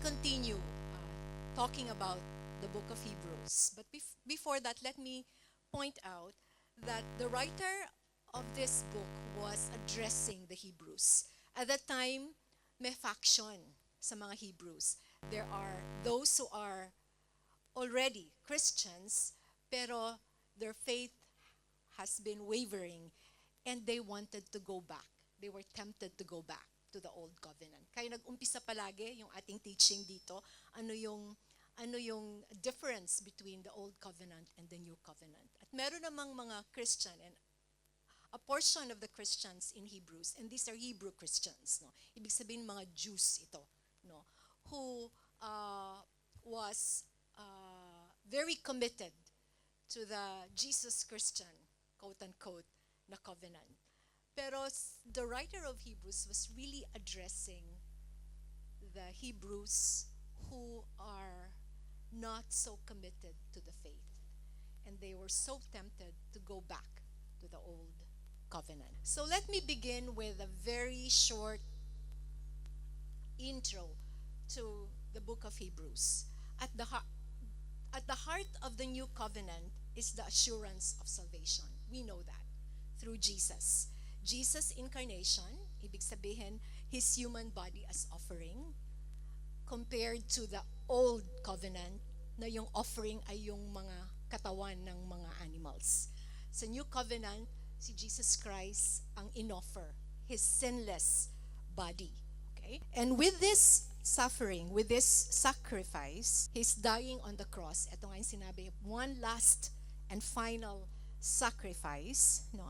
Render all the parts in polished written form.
continue talking about the book of Hebrews. But before that, let me point out that the writer of this book was addressing the Hebrews. At that time, may faction sa mga Hebrews. There are those who are already Christians, pero their faith has been wavering and they wanted to go back. They were tempted to go back to the old covenant. Kaya nag-umpisa palagi yung ating teaching dito, ano yung difference between the old covenant and the new covenant. At meron namang mga Christian and a portion of the Christians in Hebrews, and these are Hebrew Christians, no? Ibig sabihin mga Jews ito, no? Who was very committed to the Jesus Christian, quote-unquote, na covenant. Pero the writer of Hebrews was really addressing the Hebrews who are not so committed to the faith. And they were so tempted to go back to the old covenant. So let me begin with a very short intro to the book of Hebrews. At the heart of the new covenant is the assurance of salvation. We know that through Jesus. Jesus' incarnation, ibig sabihin, His human body as offering, compared to the old covenant na yung offering ay yung mga katawan ng mga animals. Sa new covenant, si Jesus Christ ang inoffer, His sinless body. Okay? And with this suffering, with this sacrifice, His dying on the cross, ito nga yung sinabi, one last and final sacrifice, no?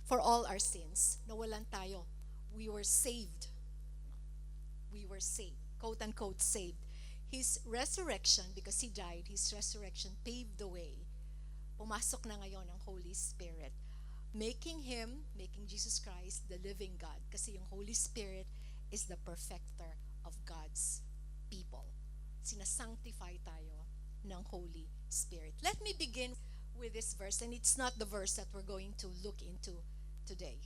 For all our sins. Nawalan tayo. We were saved. We were saved. Quote unquote saved. His resurrection, because He died, His resurrection paved the way. Pumasok na ngayon ang Holy Spirit. Making Jesus Christ, the living God. Kasi yung Holy Spirit is the perfecter of God's people. Sinasanctify tayo ng Holy Spirit. Let me begin with this verse, and it's not the verse that we're going to look into today.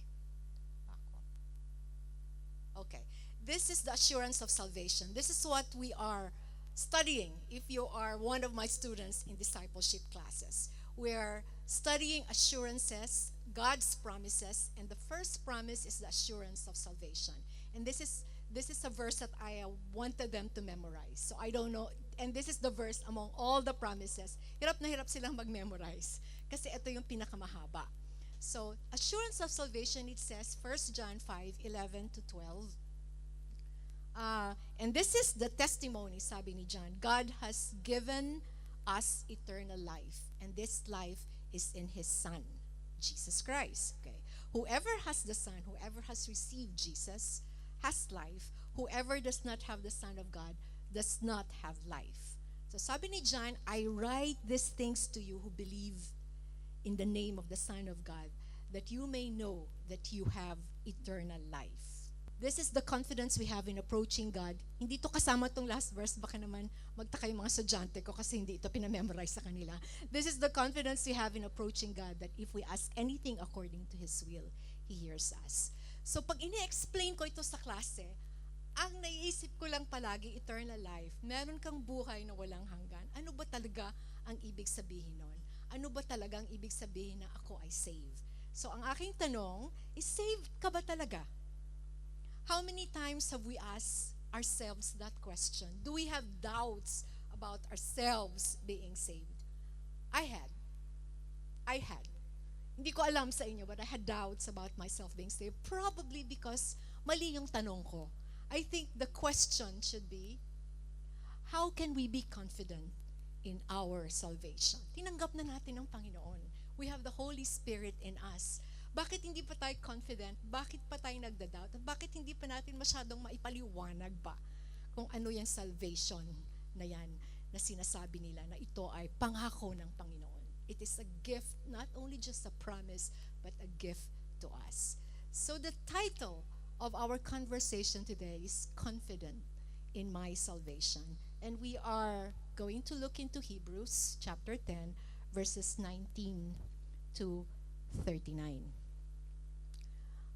Okay. This is the assurance of salvation. This is what we are studying if you are one of my students in discipleship classes. We're studying assurances, God's promises, and the first promise is the assurance of salvation. And this is a verse that I wanted them to memorize. So I don't know, and this is the verse among all the promises. Hirap na hirap silang mag-memorize kasi ito yung pinakamahaba. So, assurance of salvation, it says, 1 John 5:11 to 12. And this is the testimony, sabi ni John. God has given us eternal life, and this life is in His Son, Jesus Christ. Okay. Whoever has the Son, whoever has received Jesus, has life. Whoever does not have the Son of God does not have life. So sabi ni John, I write these things to you who believe in the name of the Son of God, that you may know that you have eternal life. This is the confidence we have in approaching God. Hindi to kasama tong last verse, baka naman magtaka yung mga estudyante ko kasi hindi ito pinamemorize sa kanila. This is the confidence we have in approaching God, that if we ask anything according to His will, He hears us. So pag ini-explain ko ito sa klase, ang naiisip ko lang palagi, eternal life, meron kang buhay na walang hanggan. Ano ba talaga ang ibig sabihin nun? Ano ba talaga ang ibig sabihin na ako ay saved? So ang aking tanong is, saved ka ba talaga? How many times have we asked ourselves that question? Do we have doubts about ourselves being saved? I had. Hindi ko alam sa inyo, but I had doubts about myself being saved. Probably because mali yung tanong ko. I think the question should be, how can we be confident in our salvation? Tinanggap na natin ng Panginoon. We have the Holy Spirit in us. Bakit hindi pa tayo confident? Bakit pa tayo nagda-doubt? At bakit hindi pa natin masyadong maipaliwanag ba kung ano yung salvation na yan na sinasabi nila na ito ay pangako ng Panginoon? It is a gift, not only just a promise, but a gift to us. So the title of our conversation today is Confident in My Salvation. And we are going to look into Hebrews chapter 10, verses 19 to 39.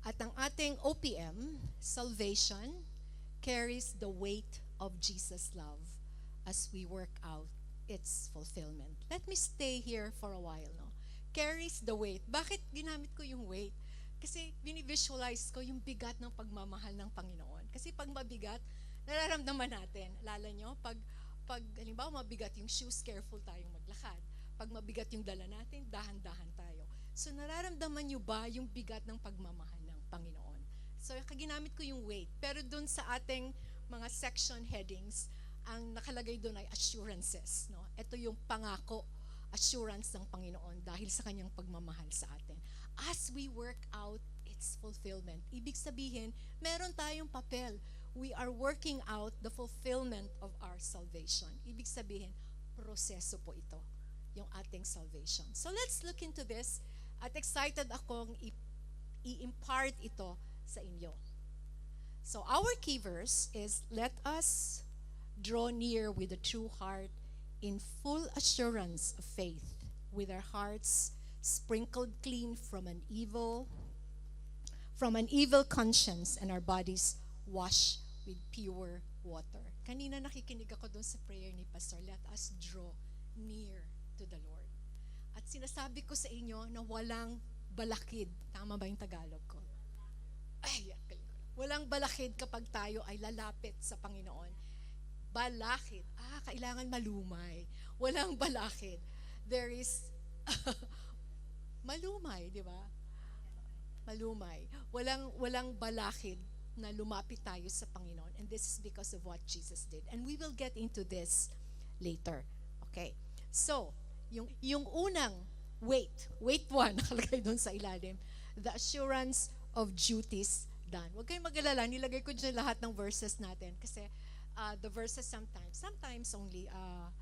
At ang ating OPM, salvation carries the weight of Jesus' love as we work out its fulfillment. Let me stay here for a while, no? Carries the weight. Bakit ginamit ko yung weight? Kasi binivisualize ko yung bigat ng pagmamahal ng Panginoon. Kasi pag mabigat, nararamdaman natin. Lala nyo, pag halimbawa mabigat yung shoes, careful tayong maglakad. Pag mabigat yung dala natin, dahan-dahan tayo. So nararamdaman nyo ba yung bigat ng pagmamahal ng Panginoon? So ginamit ko yung weight. Pero dun sa ating mga section headings, ang nakalagay doon ay assurances. No? Ito yung pangako, assurance ng Panginoon dahil sa kanyang pagmamahal sa atin. As we work out its fulfillment, ibig sabihin, meron tayong papel. We are working out the fulfillment of our salvation. Ibig sabihin, proseso po ito, yung ating salvation. So let's look into this at excited akong i-impart ito sa inyo. So our key verse is, let us draw near with a true heart in full assurance of faith, with our hearts sprinkled clean from an evil conscience and our bodies washed with pure water. Kanina nakikinig ako doon sa prayer ni Pastor, let us draw near to the Lord. At sinasabi ko sa inyo na walang balakid. Tama ba yung Tagalog ko? Ay, walang balakid kapag tayo ay lalapit sa Panginoon. Balakid. Kailangan malumay. Walang balakid. There is malumay, di ba? Malumay. Walang balakid na lumapit tayo sa Panginoon. And this is because of what Jesus did. And we will get into this later. Okay. So, yung unang wait one, nakalagay doon sa ilalim, the assurance of duties done. Huwag kayong mag-alala, nilagay ko dyan lahat ng verses natin kasi the verses sometimes only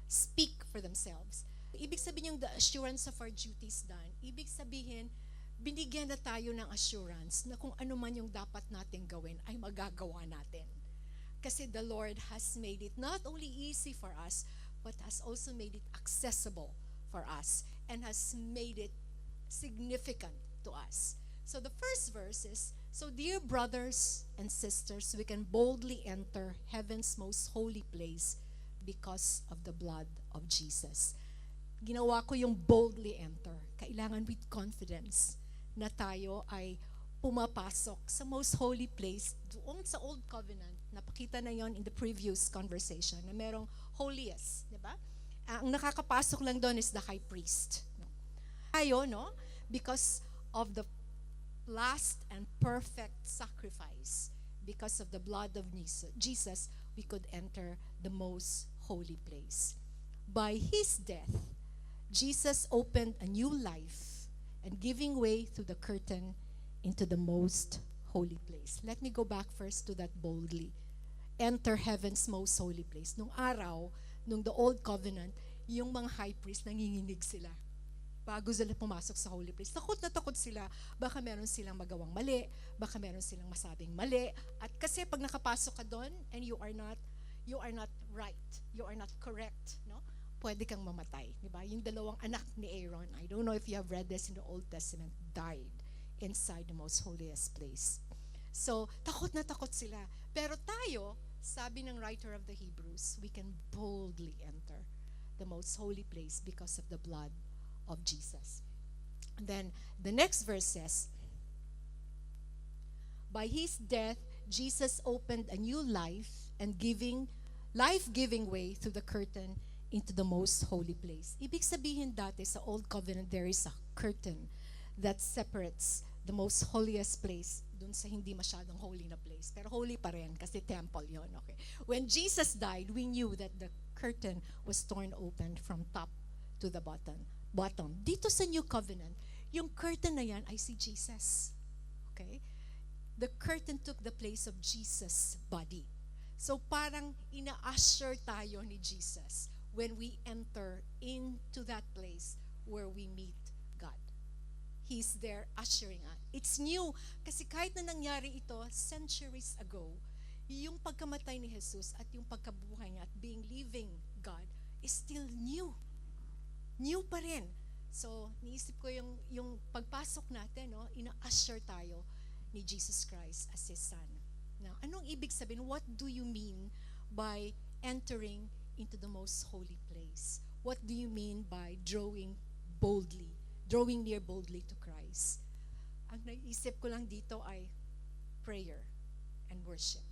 speak for themselves. Ibig sabihin yung the assurance of our duties done, ibig sabihin, binigyan na tayo ng assurance na kung ano man yung dapat natin gawin ay magagawa natin. Kasi the Lord has made it not only easy for us, but has also made it accessible for us and has made it significant to us. So the first verse is, so dear brothers and sisters, we can boldly enter heaven's most holy place because of the blood of Jesus. Ginawa ko yung boldly enter. Kailangan with confidence na tayo ay pumapasok sa most holy place doon sa Old Covenant. Napakita na yon in the previous conversation na merong holiest, di ba? Ang nakakapasok lang doon is the high priest. No? Tayo, no? Because of the last and perfect sacrifice, because of the blood of Jesus, we could enter the most holy place. By His death, Jesus opened a new life and giving way to the curtain into the most holy place. Let me go back first to that boldly. Enter heaven's most holy place. Nung araw, nung the Old Covenant, yung mga high priest, nanginginig sila. Bago sila pumasok sa holy place. Takot na takot sila. Baka meron silang magawang mali. Baka meron silang masabing mali. At kasi pag nakapasok ka doon and you are not right. You are not correct. No? Pwede kang mamatay. Diba? Yung dalawang anak ni Aaron, I don't know if you have read this in the Old Testament, died inside the most holiest place. So, takot na takot sila. Pero tayo, sabi ng writer of the Hebrews, we can boldly enter the most holy place because of the blood of Jesus. And then, the next verse says, by His death, Jesus opened a new life and life-giving way through the curtain into the most holy place. Ibig sabihin dati sa Old Covenant, there is a curtain that separates the most holiest place dun sa hindi masyadong holy na place. Pero holy pa rin kasi temple yon. Okay. When Jesus died, we knew that the curtain was torn open from top to the bottom. Dito sa New Covenant, yung curtain na yan ay si Jesus. Okay? The curtain took the place of Jesus' body. So parang ina-usher tayo ni Jesus when we enter into that place where we meet God. He's there ushering us. It's new. Kasi kahit na nangyari ito centuries ago, yung pagkamatay ni Jesus at yung pagkabuhay niya at being living God is still new. New pa rin. So, niisip ko yung pagpasok natin, no, ina-usher tayo ni Jesus Christ as His Son. Now, anong ibig sabihin? What do you mean by entering into the most holy place. What do you mean by boldly, drawing near boldly to Christ? Ang naisip ko lang dito ay prayer and worship.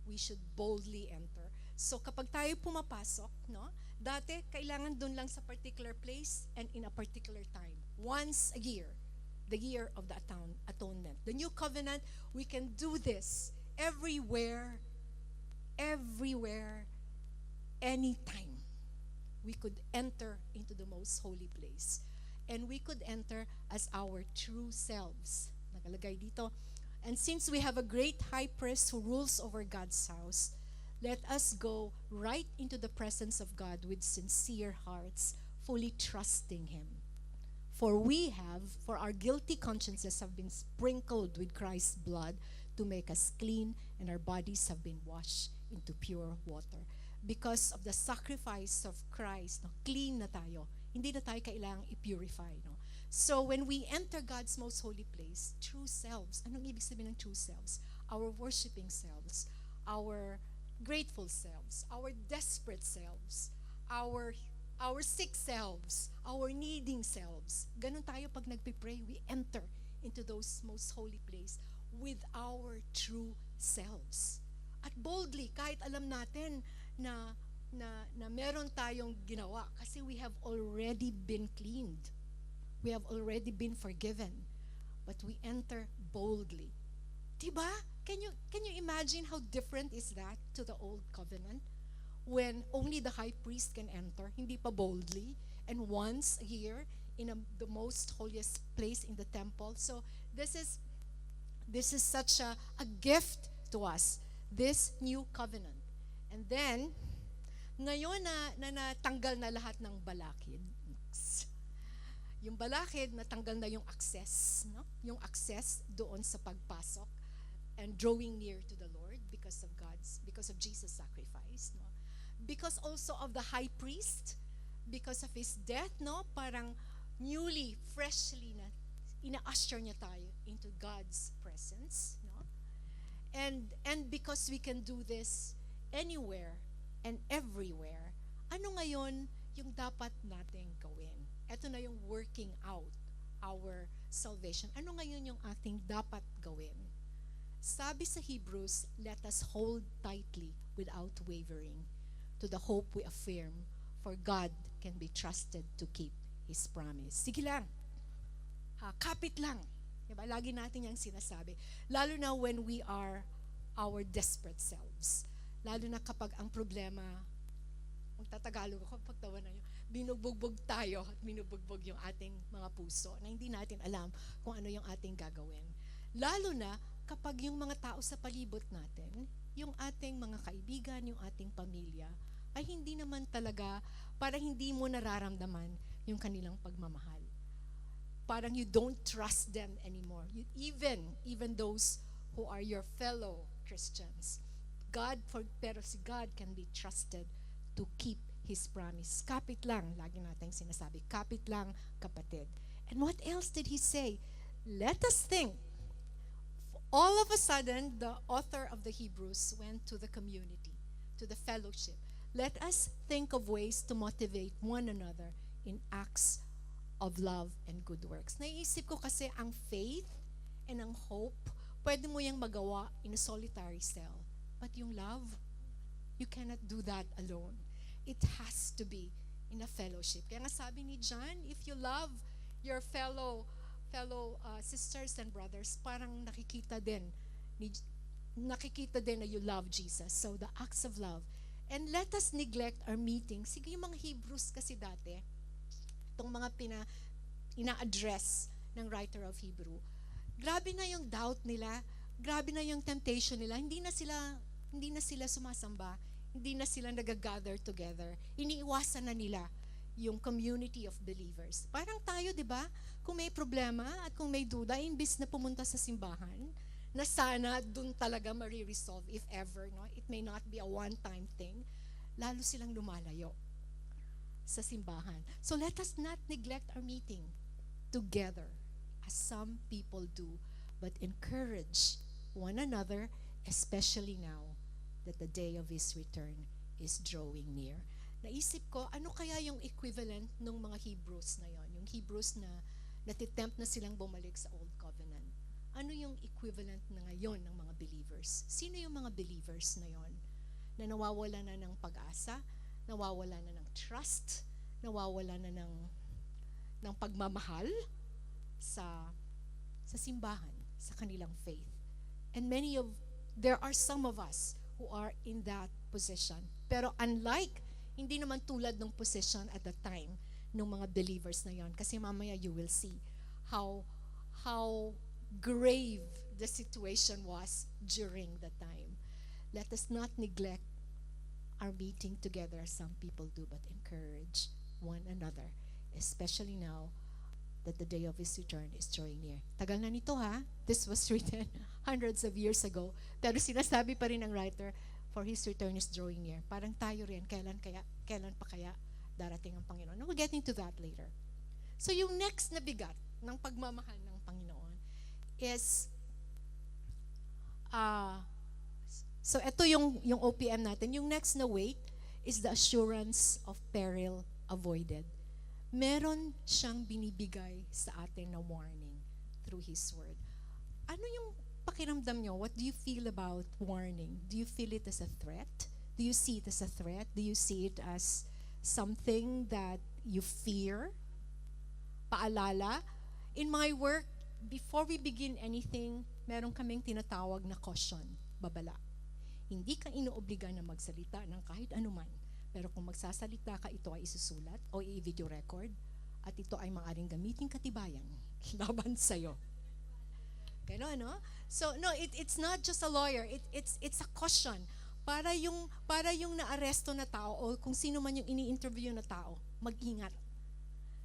We should boldly enter. So kapag tayo pumapasok, no? Dati kailangan doon lang sa particular place and in a particular time. Once a year, the year of the atonement. The new covenant, we can do this everywhere, anytime. We could enter into the most holy place. And we could enter as our true selves. Nakalagay dito. And since we have a great high priest who rules over God's house, let us go right into the presence of God with sincere hearts, fully trusting Him. For our guilty consciences have been sprinkled with Christ's blood to make us clean, and our bodies have been washed into pure water. Because of the sacrifice of Christ, no, clean na tayo. Hindi na tayo kailangang i-purify. No? So when we enter God's most holy place, true selves, anong ibig sabihin ng true selves? Our worshiping selves, our grateful selves, our desperate selves, our sick selves, our needing selves. Ganun tayo pag nagpipray, we enter into those most holy place with our true selves. At boldly, kahit alam natin na meron tayong ginawa kasi we have already been cleaned. We have already been forgiven. But we enter boldly. Diba? Can you imagine how different is that to the old covenant? When only the high priest can enter, hindi pa boldly, and once a year in the most holiest place in the temple. So this is such a gift to us, this new covenant. And then, ngayon na natanggal na lahat ng balakid, yung balakid, natanggal na yung access, no? Yung access doon sa pagpasok and drawing near to the Lord because of Jesus' sacrifice, no? Because also of the high priest, because of his death, no? Parang freshly na ina-usher niya tayo into God's presence, no? And because we can do this anywhere and everywhere, ano ngayon yung dapat nating gawin? Ito na yung working out our salvation. Ano ngayon yung ating dapat gawin? Sabi sa Hebrews, let us hold tightly without wavering to the hope we affirm, for God can be trusted to keep His promise. Sige lang. Kapit lang. Diba? Lagi natin yung sinasabi. Lalo na when we are our desperate selves. Lalo na kapag ang problema, kung tatagalog ako, pagtawa na yun, binubugbog tayo at binubugbog yung ating mga puso na hindi natin alam kung ano yung ating gagawin. Lalo na kapag yung mga tao sa palibot natin, yung ating mga kaibigan, yung ating pamilya, ay hindi naman talaga, parang hindi mo nararamdaman yung kanilang pagmamahal. Parang you don't trust them anymore. Even those who are your fellow Christians. Pero si God can be trusted to keep His promise. Kapit lang, lagi natin sinasabi, kapit lang, kapatid. And what else did He say? Let us think. All of a sudden, the author of the Hebrews went to the community, to the fellowship. Let us think of ways to motivate one another in acts of love and good works. Naiisip ko kasi ang faith and ang hope, pwede mo yung magawa in a solitary cell. But yung love, you cannot do that alone. It has to be in a fellowship. Kaya nga sabi ni John, if you love your fellow sisters and brothers, parang nakikita din na you love Jesus. So the acts of love. And let us neglect our meetings. Sige, yung mga Hebrews kasi dati, itong mga ina-address ng writer of Hebrew, grabe na yung doubt nila, grabe na yung temptation nila, hindi na sila sumasamba, hindi na sila nag-gather together. Iniiwasan na nila yung community of believers. Parang tayo, di ba? Kung may problema at kung may duda, imbis na pumunta sa simbahan, na sana dun talaga mariresolve if ever, no? It may not be a one-time thing. Lalo silang lumalayo sa simbahan. So let us not neglect our meeting together as some people do, but encourage one another, especially now that the day of His return is drawing near. Naisip ko, ano kaya yung equivalent ng mga Hebrews na yon? Yung Hebrews na natitempt na silang bumalik sa Old Covenant. Ano yung equivalent na ngayon ng mga believers? Sino yung mga believers na yon? Na nawawala na ng pag-asa, nawawala na ng trust, nawawala na ng pagmamahal sa simbahan, sa kanilang faith. And there are some of us who are in that position. Pero unlike, hindi naman tulad ng position at the time ng mga believers na yon. Kasi mamaya you will see how grave the situation was during the time. Let us not neglect our meeting together as some people do, but encourage one another, especially now that the day of His return is drawing near. Tagal na nito ha. This was written hundreds of years ago. Pero sinasabi pa rin ng writer, for His return is drawing near. Parang tayo rin, kailan pa kaya darating ang Panginoon? And we'll get into that later. So yung next na bigat ng pagmamahal ng Panginoon is, so ito yung OPM natin. Yung next na weight is the assurance of peril avoided. Meron siyang binibigay sa atin na warning through His Word. Ano yung pakiramdam nyo? What do you feel about warning? Do you feel it as a threat? Do you see it as a threat? Do you see it as something that you fear? Paalala? In my work, before we begin anything, meron kaming tinatawag na caution, babala. Hindi ka inuobliga na magsalita ng kahit anuman. Pero kung magsasalita ka, ito ay isusulat o i-video record at ito ay maaaring gamitin katibayan laban sa'yo. Gano'n, no? So, no, it's not just a lawyer. It's a caution. Para yung naaresto na tao o kung sino man yung ini-interview na tao, mag-ingat.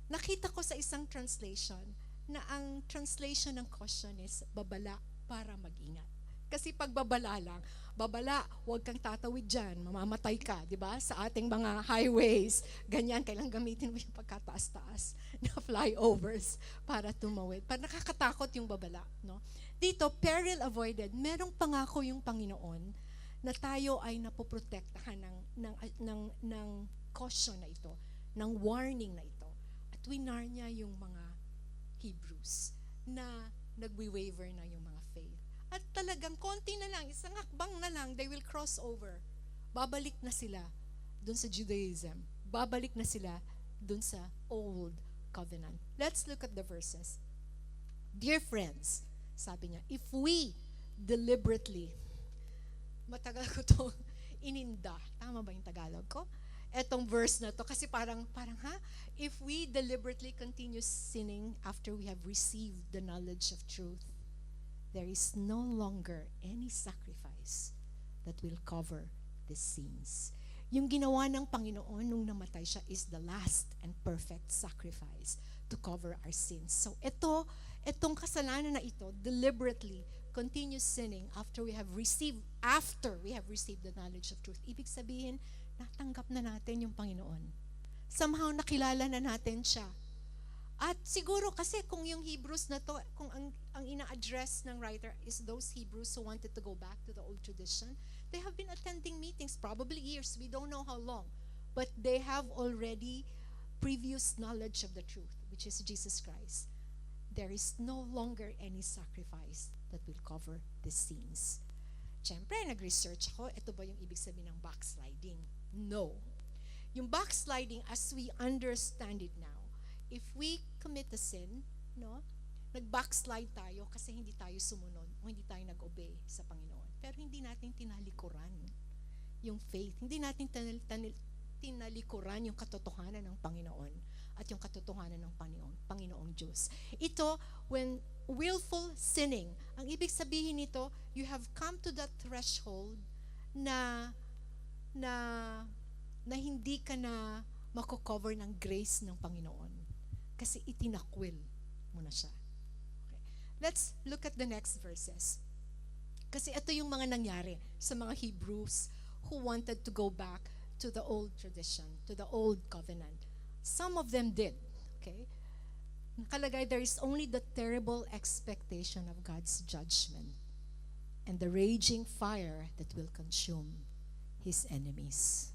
Nakita ko sa isang translation na ang translation ng caution is babala para mag-ingat. Kasi pag babala lang, babala, huwag kang tatawid dyan, mamamatay ka, di ba? Sa ating mga highways, ganyan, kailangan gamitin mo yung pagkataas-taas na flyovers para tumawid. Para nakakatakot yung babala, no? Dito, peril avoided, merong pangako yung Panginoon na tayo ay napoprotektahan ng caution na ito, ng warning na ito. At winar niya yung mga Hebrews na nagwi-waver na yung mga faith. At talagang konti na lang, isang hakbang na lang, they will cross over. Babalik na sila dun sa Judaism. Babalik na sila dun sa Old Covenant. Let's look at the verses. Dear friends, sabi niya, if we deliberately, matagal ko to ininda. Tama ba yung Tagalog ko? Etong verse na to, kasi parang if we deliberately continue sinning after we have received the knowledge of truth, there is no longer any sacrifice that will cover the sins. Yung ginawa ng Panginoon nung namatay siya is the last and perfect sacrifice to cover our sins. So itong kasalanan na ito, deliberately continue sinning after we have received the knowledge of truth. Ibig sabihin, natanggap na natin yung Panginoon. Somehow nakilala na natin siya. At siguro kasi kung yung Hebrews na to, kung ang ina-address ng writer is those Hebrews who wanted to go back to the old tradition, they have been attending meetings, probably years, we don't know how long, but they have already previous knowledge of the truth, which is Jesus Christ. There is no longer any sacrifice that will cover the sins. Siyempre, nag-research ako, ito ba yung ibig sabihin ng backsliding? No. Yung backsliding, as we understand it now, if we commit a sin, no, nag-backslide tayo kasi hindi tayo sumunod o hindi tayo nag-obey sa Panginoon. Pero hindi natin tinalikuran yung faith. Hindi natin tinalikuran yung katotohanan ng Panginoon at yung katotohanan ng Panginoong Diyos. Ito, when willful sinning, ang ibig sabihin nito, you have come to that threshold na hindi ka na mako-cover ng grace ng Panginoon. Kasi itinakwil mo na siya. Okay. Let's look at the next verses. Kasi ito yung mga nangyari sa mga Hebrews who wanted to go back to the old tradition, to the old covenant. Some of them did. Okay? Nakalagay, there is only the terrible expectation of God's judgment and the raging fire that will consume his enemies.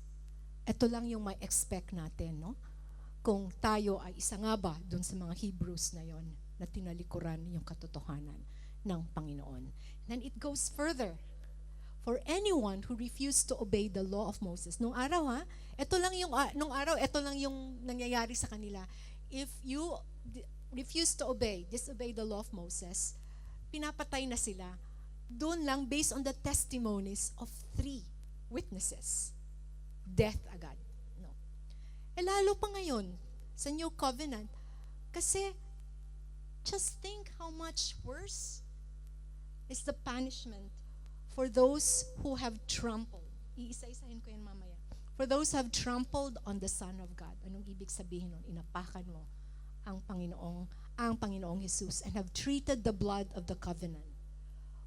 Ito lang yung may expect natin, no? Kung tayo ay isa nga ba dun sa mga Hebrews na yon na tinalikuran yung katotohanan ng Panginoon. Then it goes further. For anyone who refused to obey the law of Moses. Nung araw nung araw, ito lang yung nangyayari sa kanila. If you refuse to disobey the law of Moses, pinapatay na sila. Doon lang based on the testimonies of 3 witnesses. Death agad. No. Lalo pa ngayon sa New Covenant, kasi just think how much worse is the punishment for those who have trampled. Iisa-isahin ko yan mamaya. For those who have trampled on the Son of God. Anong ibig sabihin nun? Inapakan mo ang Panginoong Jesus and have treated the blood of the covenant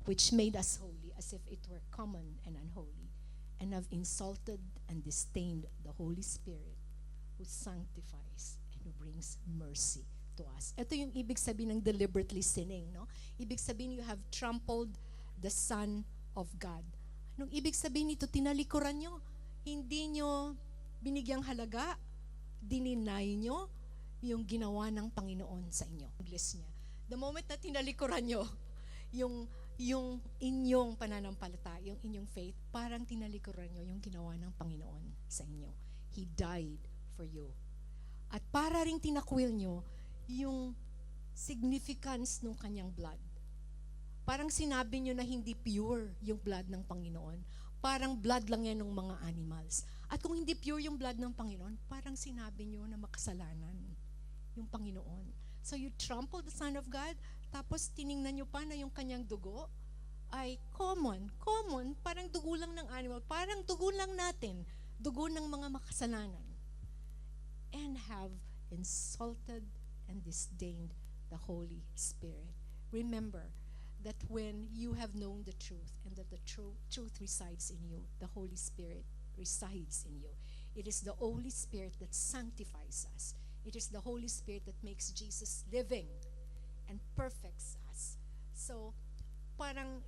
which made us holy as if it were common and unholy, and have insulted and disdained the Holy Spirit who sanctifies and who brings mercy to us. Ito yung ibig sabihin ng deliberately sinning, no? Ibig sabihin you have trampled the Son of God. Anong ibig sabihin nito? Tinalikuran nyo. Hindi nyo binigyang halaga, dininay nyo yung ginawa ng Panginoon sa inyo. English niya. The moment na tinalikuran nyo yung inyong pananampalataya, yung inyong faith, parang tinalikuran nyo yung ginawa ng Panginoon sa inyo. He died for you. At para ring tinakwil nyo yung significance ng kanyang blood. Parang sinabi nyo na hindi pure yung blood ng Panginoon. Parang blood lang yan ng mga animals. At kung hindi pure yung blood ng Panginoon, parang sinabi nyo na makasalanan yung Panginoon. So you trample the Son of God, tapos tiningnan nyo pa na yung kanyang dugo ay common, parang dugo lang ng animal, parang dugo lang natin, dugo ng mga makasalanan. And have insulted and disdained the Holy Spirit. Remember that when you have known the truth and that the truth resides in you, the Holy Spirit resides in you. It is the Holy Spirit that sanctifies us. It is the Holy Spirit that makes Jesus living and perfects us. So, parang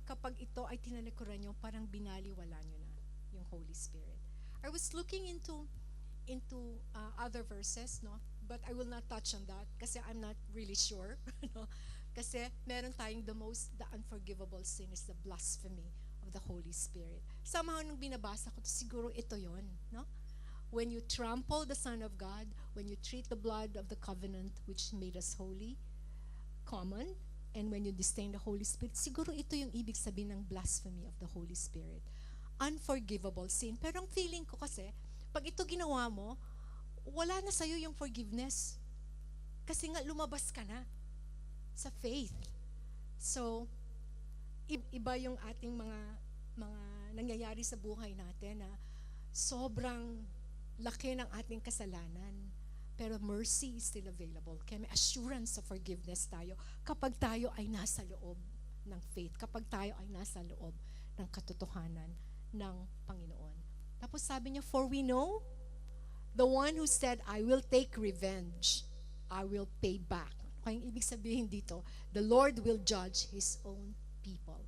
kapag ito ay tinalikuran nyo, parang binaliwala nyo na yung Holy Spirit. I was looking into other verses, no? But I will not touch on that kasi I'm not really sure. No? Kasi meron tayong the unforgivable sin is the blasphemy of the Holy Spirit. Somehow nung binabasa ko, siguro ito yon, no? When you trample the Son of God, when you treat the blood of the covenant which made us holy, common, and when you disdain the Holy Spirit, siguro ito yung ibig sabihin ng blasphemy of the Holy Spirit. Unforgivable sin. Pero ang feeling ko kasi, pag ito ginawa mo, wala na sa'yo yung forgiveness. Kasi nga lumabas ka na sa faith. So, iba yung ating mga nangyayari sa buhay natin na sobrang laki ng ating kasalanan. Pero mercy is still available. Kaya may assurance of forgiveness tayo kapag tayo ay nasa loob ng faith, kapag tayo ay nasa loob ng katotohanan ng Panginoon. Tapos sabi niya, for we know the one who said, I will take revenge, I will pay back. Kaya yung ibig sabihin dito, the Lord will judge His own people.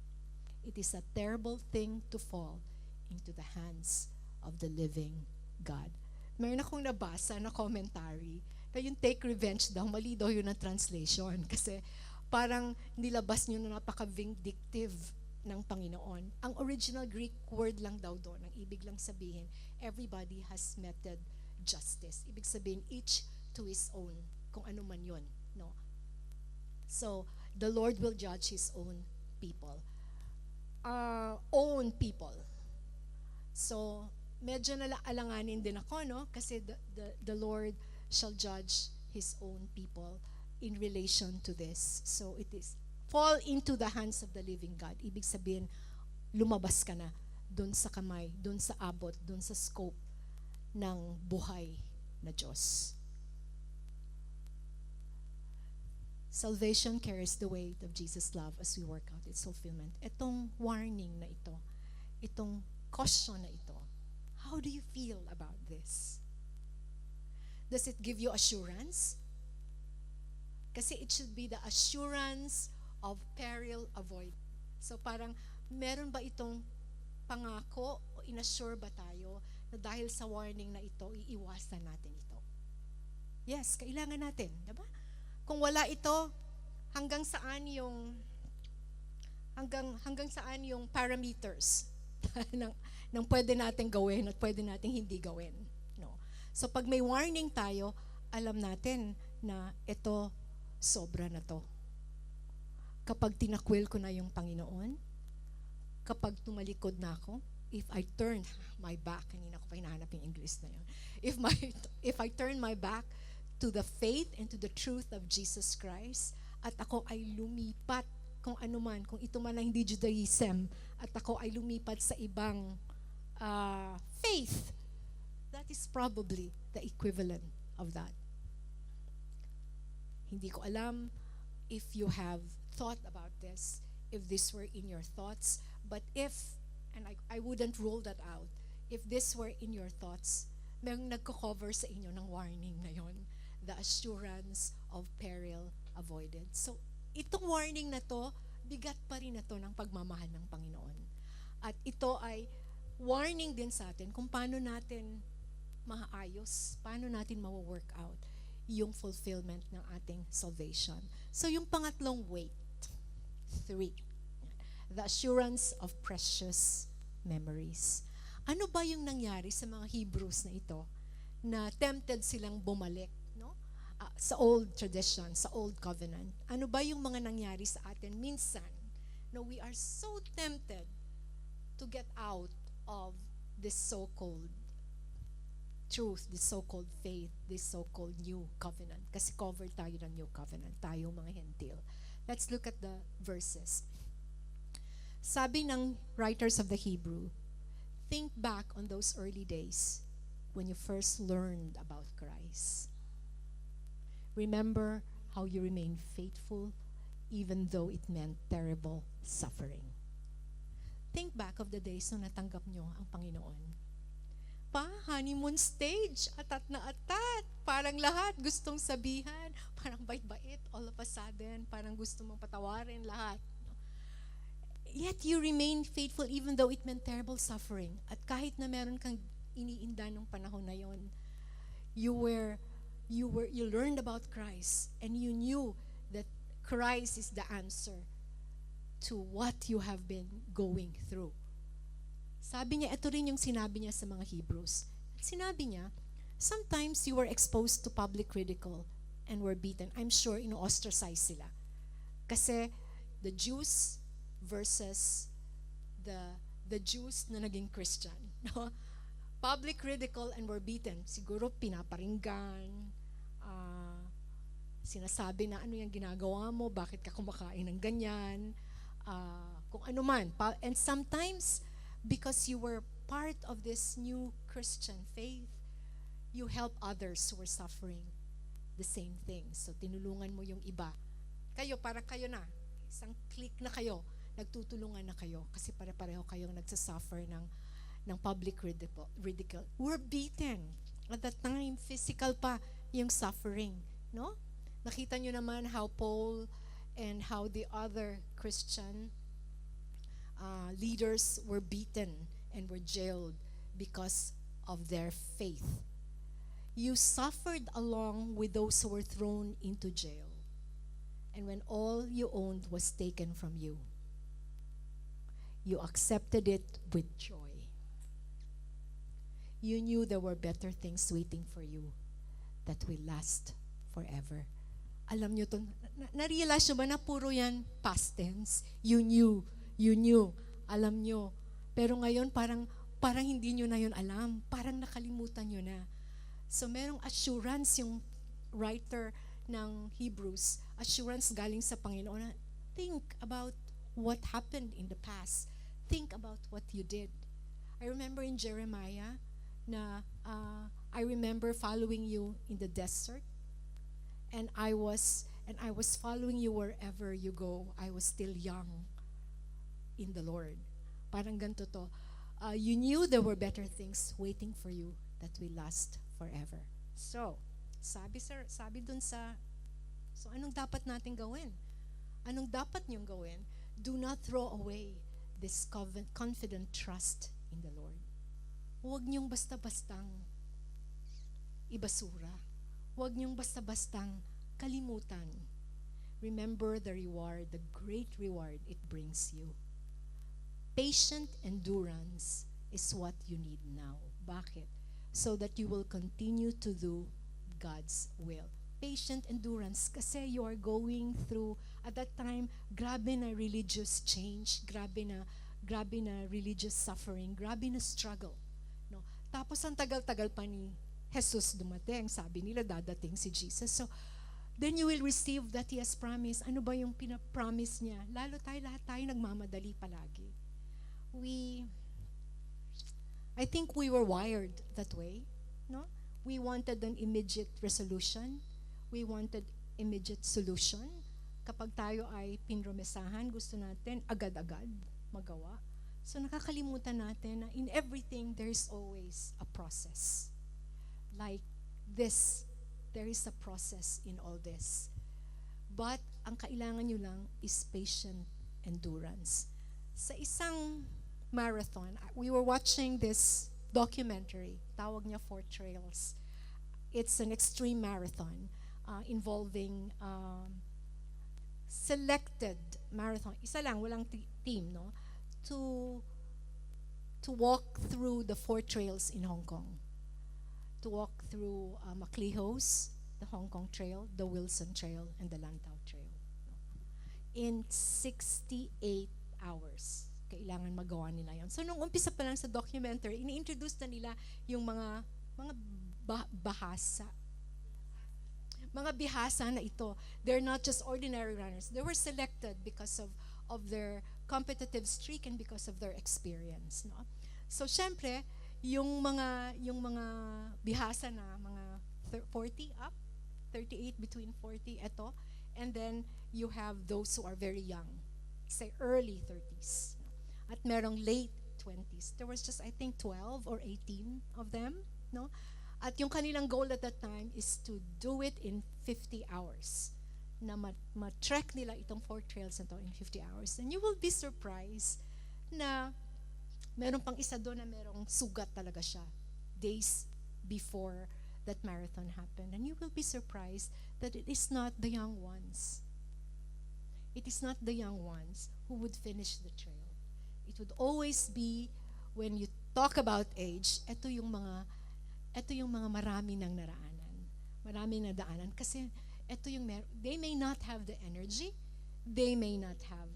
It is a terrible thing to fall into the hands of the living God. Meron akong nabasa na commentary na yung take revenge daw, mali daw yun ang translation. Kasi parang nilabas nyo na napaka-vindictive ng Panginoon. Ang original Greek word lang daw doon, ang ibig lang sabihin, everybody has meted justice. Ibig sabihin, each to his own, kung ano man yun. No? So, the Lord will judge His own people. Own people. So, medyo nalaalanganin din ako, no? Kasi the Lord shall judge His own people in relation to this. So it is, fall into the hands of the living God. Ibig sabihin, lumabas ka na dun sa kamay, dun sa abot, dun sa scope ng buhay na Diyos. Salvation carries the weight of Jesus' love as we work out its fulfillment. Itong warning na ito, itong caution na ito, how do you feel about this? Does it give you assurance? Kasi it should be the assurance of peril avoid. So parang meron ba itong pangako o inassure ba tayo na dahil sa warning na ito, iiwasan natin ito? Yes, kailangan natin, diba? Kung wala ito, hanggang saan yung hanggang saan yung parameters ng pwede nating gawin at pwede nating hindi gawin, no? So pag may warning tayo, alam natin na ito sobra na to. Kapag tinakwil ko na yung Panginoon, kapag tumalikod na ako, if I turn my back, kanina ko pa hinahanap yung English na yun. If I turn my back to the faith and to the truth of Jesus Christ, at ako ay lumipat kung ano man, kung ito man ang hindi Judaism, at ako ay lumipat sa ibang faith, that is probably the equivalent of that. Hindi ko alam if you have thought about this, if this were in your thoughts, but if, and I wouldn't rule that out, if this were in your thoughts, mayroong nagko-cover sa inyo ng warning na yon, the assurance of peril avoided. So, itong warning na to, bigat pa rin na to ng pagmamahal ng Panginoon. At ito ay warning din sa atin kung paano natin maayos, paano natin mawo-work out yung fulfillment ng ating salvation. So, yung pangatlong weight, 3, the assurance of precious memories. Ano ba yung nangyari sa mga Hebrews na ito na tempted silang bumalik, no? Sa old tradition, sa old covenant? Ano ba yung mga nangyari sa atin minsan? No, we are so tempted to get out of this so-called truth, this so-called faith, this so-called new covenant. Kasi covered tayo ng new covenant, tayo mga Hentil. Let's look at the verses. Sabi ng writers of the Hebrew, think back on those early days when you first learned about Christ. Remember how you remained faithful even though it meant terrible suffering. Think back of the days nung natanggap nyo ang Panginoon. Honeymoon stage, atat na atat. Parang lahat gustong sabihan, parang bait-bait, all of a sudden, parang gusto mong patawarin lahat. Yet you remain faithful even though it meant terrible suffering. At kahit na meron kang iniinda nung panahon na yon, you learned about Christ and you knew that Christ is the answer to what you have been going through. Sabi niya, ito rin yung sinabi niya sa mga Hebrews. Sinabi niya, sometimes you were exposed to public ridicule and were beaten. I'm sure ino-ostracize sila. Kasi the Jews versus the Jews na naging Christian. No? Public ridicule and were beaten. Siguro pinaparinggan, sinasabi na ano yung ginagawa mo, bakit ka kumakain ng ganyan, kung ano man. And sometimes, because you were part of this new Christian faith, you help others who were suffering the same thing. So, tinulungan mo yung iba. Kayo, para kayo na. Isang click na kayo. Nagtutulungan na kayo. Kasi pare-pareho kayong nagsasuffer ng public ridicule. We're beaten. At that time, physical pa yung suffering. No? Nakita nyo naman how Paul and how the other Christian leaders were beaten and were jailed because of their faith. You suffered along with those who were thrown into jail. And when all you owned was taken from you, you accepted it with joy. You knew there were better things waiting for you that will last forever. Alam nyo to, na-realize nyo ba na puro yan past tense? You knew, alam nyo. Pero ngayon parang hindi nyo na yun alam. Parang nakalimutan nyo na. So merong assurance yung writer ng Hebrews, assurance galing sa Panginoon na think about what happened in the past. Think about what you did. I remember in Jeremiah na I remember following you in the desert. And I was following you wherever you go. I was still young in the Lord. Parang ganito to. You knew there were better things waiting for you that will last forever. So, sabi dun sa, so anong dapat natin gawin? Anong dapat niyong gawin? Do not throw away this confident trust in the Lord. Huwag niyong basta-bastang ibasura. Huwag niyong basta-bastang kalimutan. Remember the reward, the great reward it brings you. Patient endurance is what you need now. Bakit? So that you will continue to do God's will. Patient endurance kasi you are going through, at that time, grabe na religious change, grabe na religious suffering, grabe na struggle. No? Tapos ang tagal-tagal pa ni Jesus dumating, sabi nila dadating si Jesus. So, then you will receive that He has promised. Ano ba yung pinapromise niya? Lalo lahat tayo nagmamadali palagi. I think we were wired that way, no? We wanted an immediate resolution. We wanted immediate solution. Kapag tayo ay pinromesahan, gusto natin agad-agad magawa. So nakakalimutan natin na in everything, there is always a process. Like this, there is a process in all this. But ang kailangan nyo lang is patient endurance. Sa isang marathon, we were watching this documentary, tawag niya Four Trails. It's an extreme marathon involving selected marathon. Isa lang, walang team, no? To walk through the Four Trails in Hong Kong. To walk through Maclehose, the Hong Kong Trail, the Wilson Trail, and the Lantau Trail. In 68 hours. Kailangan magawa nila yon. So nung umpisa pa lang sa documentary, ini-introduce na nila yung mga bahasa. Mga bihasa na ito. They're not just ordinary runners. They were selected because of their competitive streak and because of their experience, no? So syempre, yung mga bihasa na mga 40 up, 38 between 40 ito, and then you have those who are very young, say early 30s. At merong late 20s. There was just, I think, 12 or 18 of them, no? At yung kanilang goal at that time is to do it in 50 hours. Na ma-trek nila itong Four Trails na to in 50 hours. And you will be surprised na meron pang isa doon na merong sugat talaga siya days before that marathon happened. And you will be surprised that it is not the young ones. It is not the young ones who would finish the trail. It would always be, when you talk about age, ito yung mga marami ng naraanan. Marami na daanan. Kasi ito yung they may not have the energy, they may not have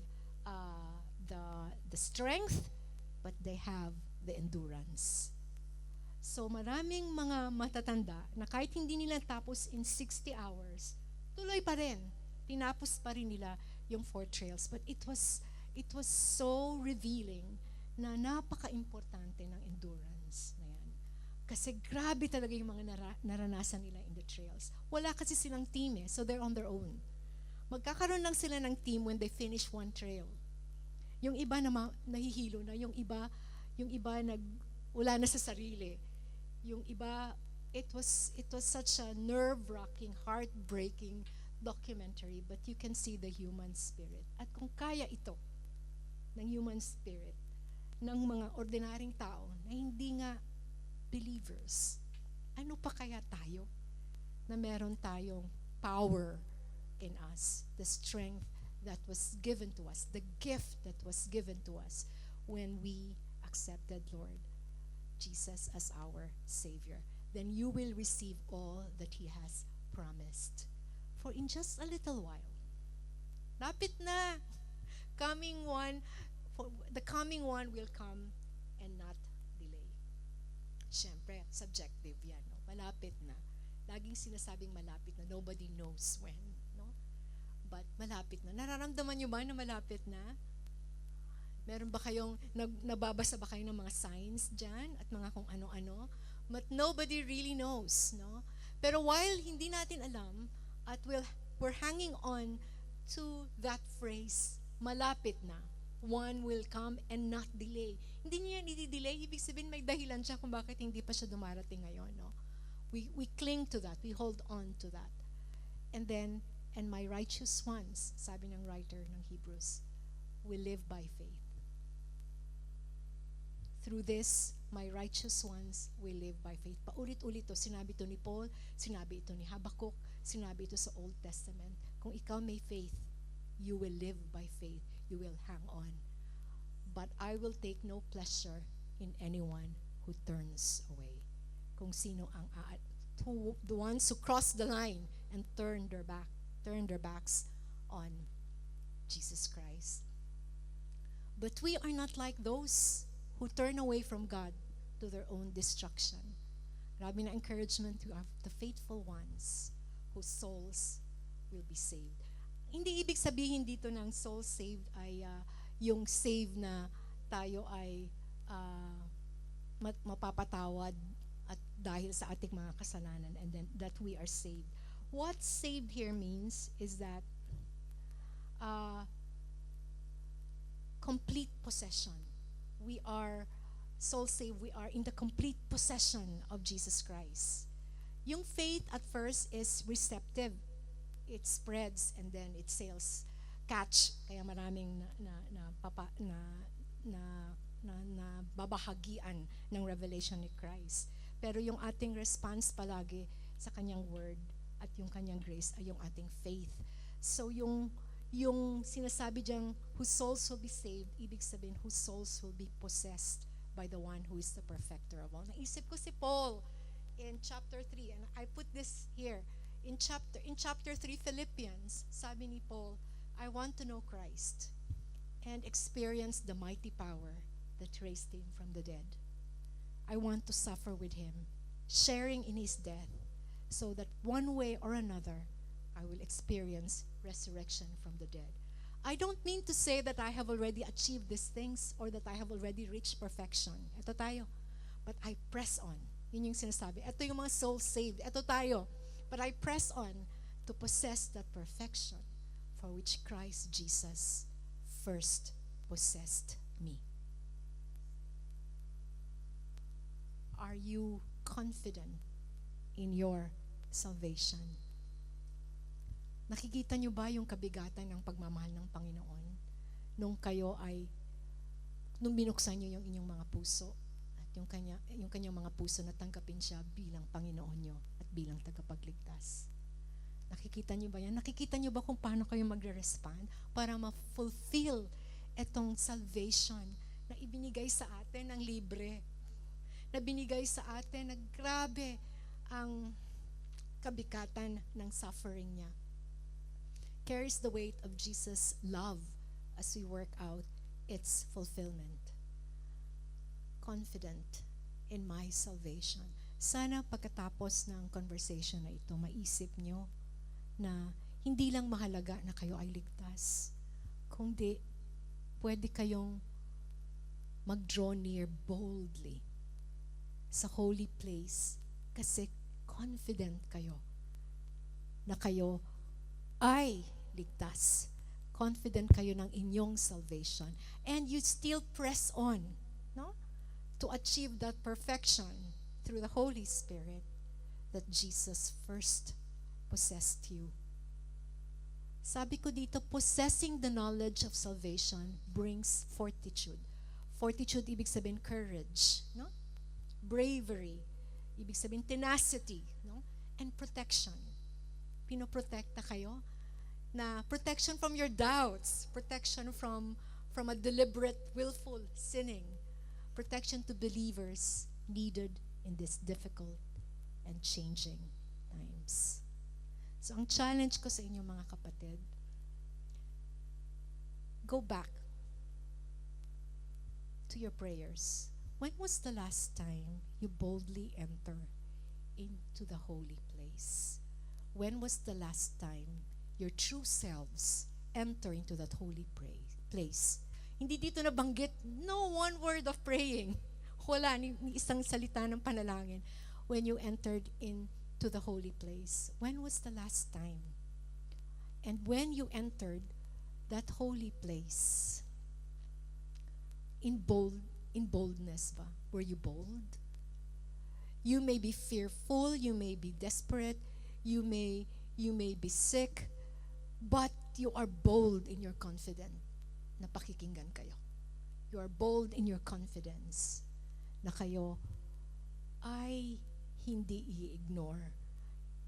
the strength, but they have the endurance. So maraming mga matatanda na kahit hindi nila tapos in 60 hours, tuloy pa rin. Tinapos pa rin nila yung Four Trails. But it was so revealing na napaka-importante ng endurance na yan. Kasi grabe talaga yung mga naranasan nila in the trails. Wala kasi silang team so they're on their own. Magkakaroon lang sila ng team when they finish one trail. Yung iba na nahihilo na, yung iba wala na sa sarili. Yung iba, it was such a nerve-wracking, heartbreaking documentary, but you can see the human spirit. At kung kaya ito, ng human spirit, ng mga ordinaryong tao na hindi nga believers, ano pa kaya tayo na meron tayong power in us, the strength that was given to us, the gift that was given to us when we accepted Lord Jesus as our Savior. Then you will receive all that He has promised. For in just a little while, lapit na, the coming one will come and not delay. Siyempre, subjective yan, no? Malapit na. Laging sinasabing malapit na, nobody knows when, no? But malapit na. Nararamdaman nyo ba na malapit na? Meron ba kayong, nababasa ba kayo ng mga signs dyan at mga kung ano-ano? But nobody really knows, no? Pero while hindi natin alam, at we're hanging on to that phrase, malapit na. One will come and not delay. Hindi niya i-delay, ibig sabihin may dahilan siya kung bakit hindi pa siya dumarating ngayon, no? We cling to that, we hold on to that. And then, and my righteous ones, sabi ng writer ng Hebrews, will live by faith. Through this, my righteous ones will live by faith. Paulit-ulit to. Sinabi ito ni Paul, sinabi ito ni Habakkuk, sinabi ito sa Old Testament. Kung ikaw may faith, you will live by faith. You will hang on. But I will take no pleasure in anyone who turns away. Kung sino ang the ones who cross the line and turn their backs on Jesus Christ. But we are not like those who turn away from God to their own destruction. Grabe na encouragement to the faithful ones whose souls will be saved. Hindi ibig sabihin dito ng soul saved ay yung save na tayo ay mapapatawad at dahil sa ating mga kasalanan, and then that we are saved. What saved here means is that complete possession. We are soul saved. We are in the complete possession of Jesus Christ. Yung faith at first is receptive. It spreads and then it sails catch. Kaya maraming na babahagian ng revelation ni Christ. Pero yung ating response palagi sa kanyang word at yung kanyang grace ay yung ating faith. So yung sinasabi diyang whose souls will be saved, ibig sabihin whose souls will be possessed by the one who is the perfecter of all. Naisip ko si Paul in chapter 3, and I put this here. In chapter 3 Philippians, sabi ni Paul, I want to know Christ and experience the mighty power that raised him from the dead. I want to suffer with him, sharing in his death, so that one way or another, I will experience resurrection from the dead. I don't mean to say that I have already achieved these things or that I have already reached perfection. Ito tayo. But I press on. Yun yung sinasabi. Ito yung mga soul saved. Ito tayo. But I press on to possess that perfection for which Christ Jesus first possessed me. Are you confident in your salvation? Nakikita niyo ba yung kabigatan ng pagmamahal ng Panginoon nung binuksan niyo yung inyong mga puso at yung kanyang mga puso na tanggapin siya bilang Panginoon niyo at bilang tagapagligtas? Nakikita niyo ba yan? Nakikita niyo ba kung paano kayo magre-respond para ma-fulfill etong salvation na ibinigay sa atin ng libre, na binigay sa atin na grabe ang kabigatan ng suffering niya? Carries the weight of Jesus' love as we work out its fulfillment. Confident in my salvation. Sana pagkatapos ng conversation na ito, maisip nyo na hindi lang mahalaga na kayo ay ligtas, kundi pwede kayong mag-draw near boldly sa holy place kasi confident kayo na kayo ay ligtas. Confident kayo ng inyong salvation. And you still press on, no? To achieve that perfection through the Holy Spirit that Jesus first possessed you. Sabi ko dito, possessing the knowledge of salvation brings fortitude. Fortitude, ibig sabihin courage, no? Bravery, ibig sabihin tenacity, no? And protection. Pinoprotekta kayo na protection from your doubts, protection from a deliberate, willful sinning, protection to believers needed in this difficult and changing times. So ang challenge ko sa inyo mga kapatid, go back to your prayers. When was the last time you boldly enter into the holy place? When was the last time your true selves enter into that holy place? Hindi dito nabanggit, no one word of praying. Wala, ni isang salita ng panalangin. When you entered into the holy place, when was the last time? And when you entered that holy place, in boldness ba? Were you bold? You may be fearful, you may be desperate, you may be sick, but you are bold in your confidence na pakikinggan kayo. You are bold in your confidence na kayo ay hindi i-ignore.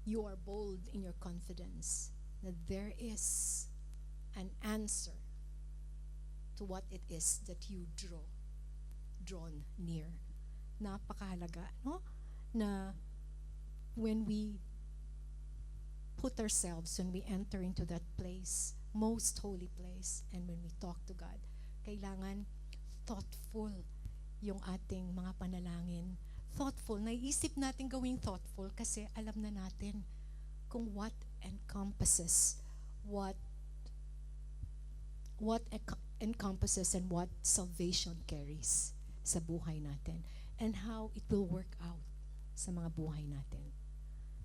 You are bold in your confidence that there is an answer to what it is that you drawn near. Napakahalaga, no? Na when we put ourselves, when we enter into that place, most holy place, and when we talk to God, kailangan thoughtful yung ating mga panalangin. Thoughtful, naiisip natin gawing thoughtful kasi alam na natin kung what encompasses, what encompasses and what salvation carries sa buhay natin, and how it will work out sa mga buhay natin.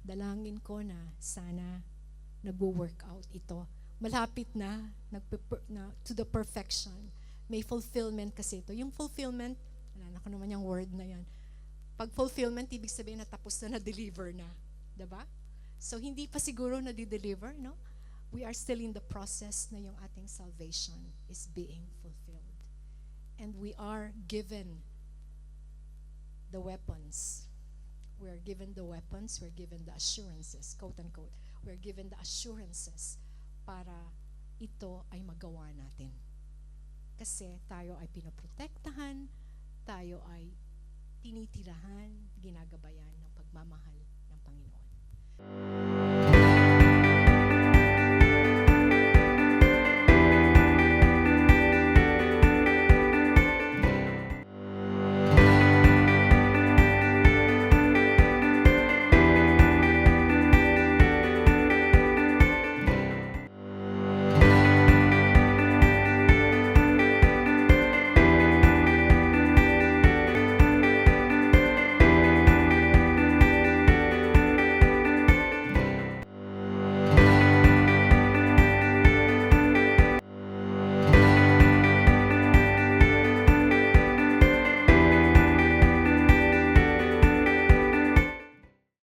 Dalangin ko na sana nagwo-work out ito. Malapit na, na to the perfection. May fulfillment kasi ito. Yung fulfillment, wala ko naman yung word na yan. Pag fulfillment, ibig sabihin na tapos na deliver na. Diba? So, hindi pa siguro na-deliver, no? We are still in the process na yung ating salvation is being fulfilled. And we are given the weapons. We're given the weapons, we're given the assurances, quote unquote. We're given the assurances para ito ay magawa natin. Kasi tayo ay pinoprotektahan, tayo ay tinitirahan, ginagabayan ng pagmamahal ng Panginoon.